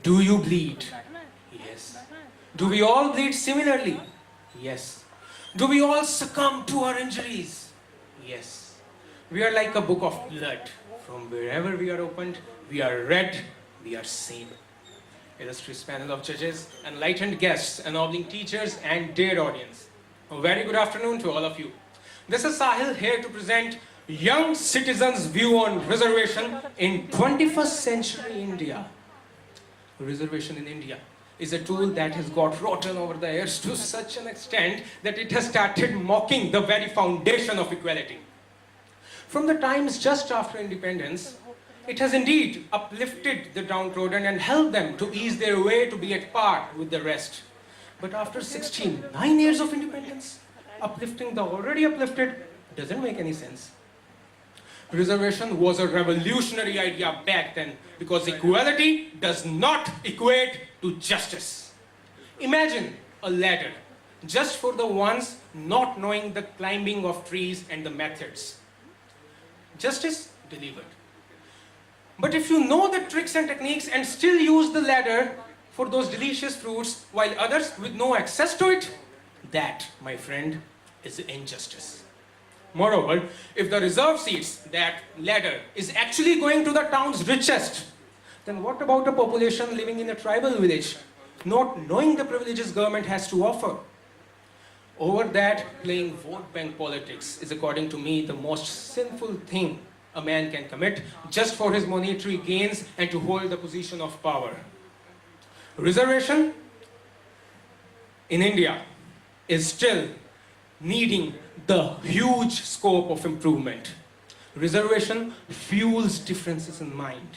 Do you bleed? Yes. Do we all bleed similarly? Yes. Do we all succumb to our injuries? Yes. We are like a book of blood. From wherever we are opened, we are read, we are seen. Illustrious panel of judges, enlightened guests, ennobling teachers, and dear audience. A very good afternoon to all of you. This is Sahil here to present Young Citizens' View on Reservation in 21st Century India. Reservation in India is a tool that has got rotten over the years to such an extent that it has started mocking the very foundation of equality. From the times just after independence, it has indeed uplifted the downtrodden and helped them to ease their way to be at par with the rest. But after 9 years of independence, uplifting the already uplifted doesn't make any sense. Reservation was a revolutionary idea back then because equality does not equate to justice. Imagine a ladder just for the ones not knowing the climbing of trees and the methods. Justice delivered. But if you know the tricks and techniques and still use the ladder for those delicious fruits while others with no access to it, that, my friend, is injustice. Moreover, if the reserve seats, that ladder, is actually going to the town's richest, then what about a population living in a tribal village, not knowing the privileges government has to offer? Over that, playing vote bank politics is, according to me, the most sinful thing a man can commit just for his monetary gains and to hold the position of power. Reservation in India is still needing the huge scope of improvement. Reservation fuels differences in mind.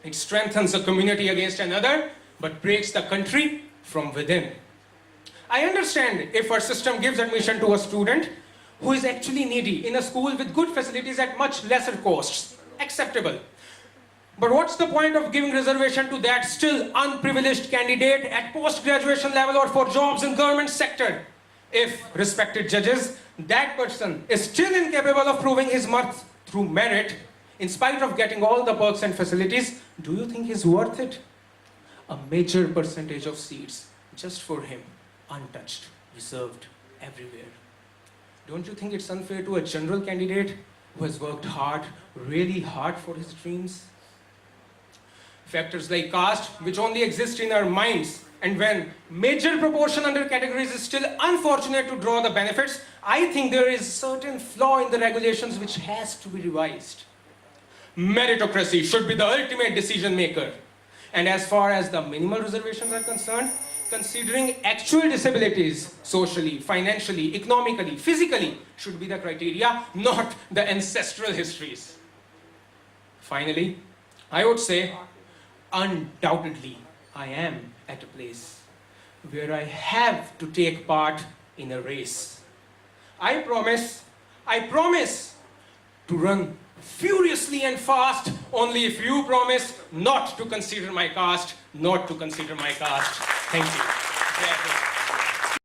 It strengthens a community against another, but breaks the country from within. I understand if our system gives admission to a student who is actually needy in a school with good facilities at much lesser costs. Acceptable. But what's the point of giving reservation to that still unprivileged candidate at post-graduation level or for jobs in government sector? If, respected judges, that person is still incapable of proving his worth through merit, in spite of getting all the perks and facilities, do you think he's worth it? A major percentage of seats just for him, untouched, reserved everywhere. Don't you think it's unfair to a general candidate who has worked hard, really hard for his dreams? Factors like caste, which only exist in our minds, and when major proportion under categories is still unfortunate to draw the benefits, I think there is a certain flaw in the regulations which has to be revised. Meritocracy should be the ultimate decision maker. And as far as the minimal reservations are concerned, considering actual disabilities, socially, financially, economically, physically, should be the criteria, not the ancestral histories. Finally, I would say, undoubtedly, I am at a place where I have to take part in a race. I promise to run furiously and fast, only if you promise not to consider my caste, Thank you.